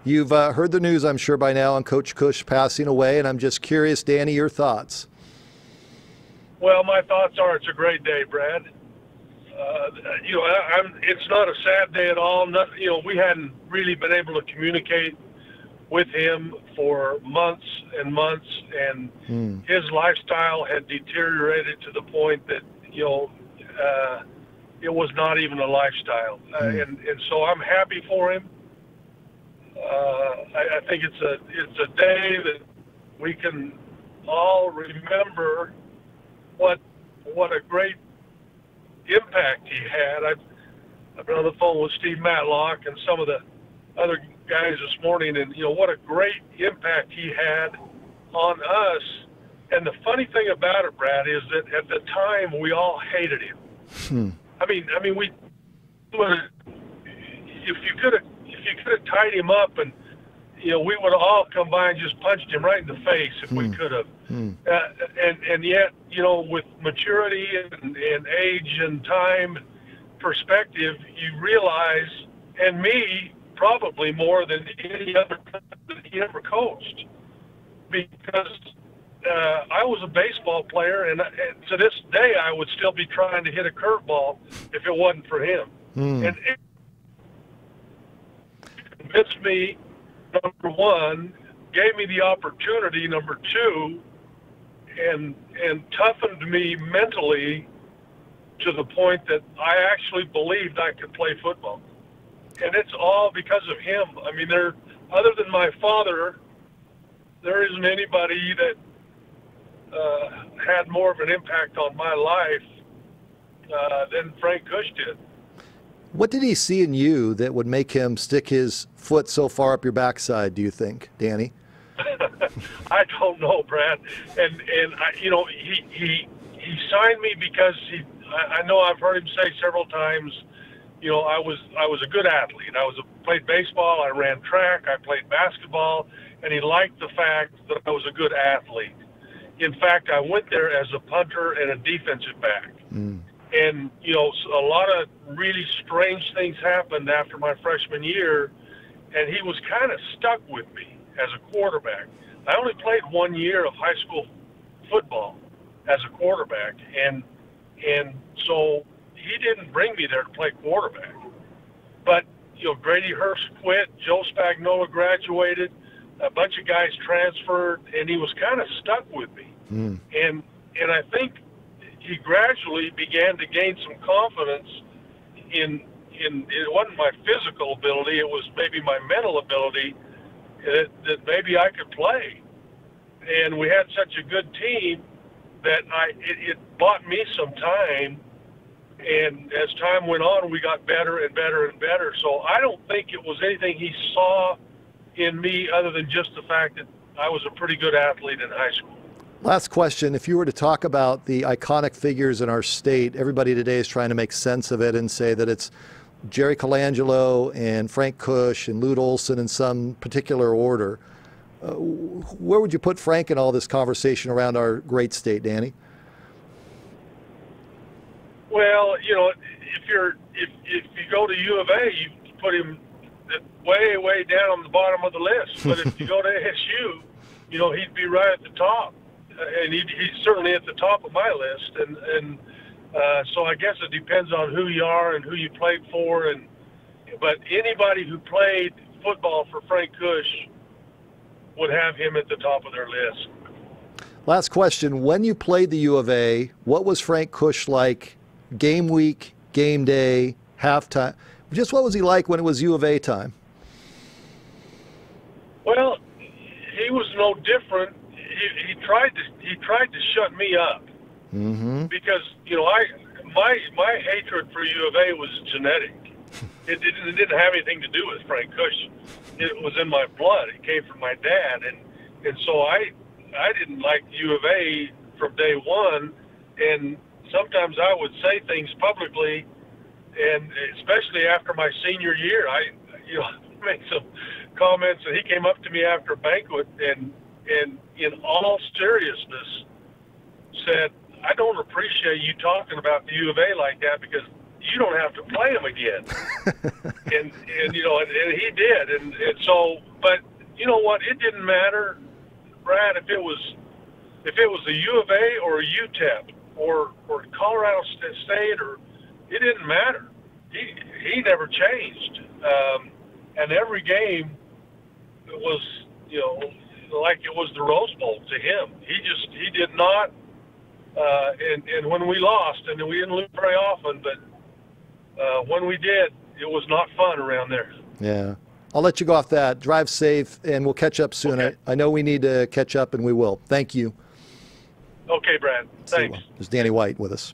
You've heard the news, I'm sure, by now on Coach Kush passing away, and I'm just curious, Danny, your thoughts. Well, my thoughts are it's a great day, Brad. It's not a sad day at all. We hadn't really been able to communicate with him for months and months, and his lifestyle had deteriorated to the point that, it was not even a lifestyle. And so I'm happy for him. I think it's a day that we can all remember what a great impact he had. I've been on the phone with Steve Matlock and some of the other guys this morning, and what a great impact he had on us. And the funny thing about it, Brad, is that at the time we all hated him. I mean, we if you could have tied him up, and we would have all come by and just punched him right in the face if we could have. And yet, with maturity and age and time perspective, you realize, and me probably more than any other that he ever coached, because I was a baseball player, and to this day I would still be trying to hit a curveball if it wasn't for him. And it convinced me, number one, gave me the opportunity, number two, and toughened me mentally to the point that I actually believed I could play football. And it's all because of him. I mean, other than my father, there isn't anybody that had more of an impact on my life than Frank Kush did. What did he see in you that would make him stick his foot so far up your backside, do you think, Danny? I don't know, Brad. And he signed me because I know I've heard him say several times, I was a good athlete. I played baseball, I ran track, I played basketball, and he liked the fact that I was a good athlete. In fact, I went there as a punter and a defensive back. And, a lot of really strange things happened after my freshman year, and he was kind of stuck with me as a quarterback. I only played 1 year of high school football as a quarterback, and so he didn't bring me there to play quarterback. But, Grady Hurst quit, Joe Spagnola graduated, a bunch of guys transferred, and he was kind of stuck with me. And I think he gradually began to gain some confidence in it wasn't my physical ability, it was maybe my mental ability that maybe I could play. And we had such a good team that it bought me some time, and as time went on, we got better and better and better. So I don't think it was anything he saw in me other than just the fact that I was a pretty good athlete in high school. Last question. If you were to talk about the iconic figures in our state, everybody today is trying to make sense of it and say that it's Jerry Colangelo and Frank Kush and Lute Olson in some particular order. Where would you put Frank in all this conversation around our great state, Danny? Well, if you go to U of A, you put him way down on the bottom of the list. But if you go to ASU, he'd be right at the top, and he's certainly at the top of my list. And so I guess it depends on who you are and who you played for. But anybody who played football for Frank Kush would have him at the top of their list. Last question. When you played the U of A, what was Frank Kush like game week, game day, halftime? Just what was he like when it was U of A time? Well, he was no different. He tried to shut me up because my hatred for U of A was genetic. It didn't have anything to do with Frank Kush. It was in my blood. It came from my dad, and so I didn't like U of A from day one. And sometimes I would say things publicly, and especially after my senior year, I made some comments, and he came up to me after a banquet and in all seriousness said, "I don't appreciate you talking about the U of A like that, because you don't have to play him again. and you know, and he did. And so, but you know what? It didn't matter, Brad, if it was a U of A or a UTEP or Colorado State, or it didn't matter. He never changed. And every game was, you know, like it was the Rose Bowl to him. He did not. And when we lost, and we didn't lose very often, but when we did, it was not fun around there. Yeah. I'll let you go off that. Drive safe, and we'll catch up soon. Okay. I know we need to catch up, and we will. Thank you. Okay, Brad. Thanks. There's Danny White with us.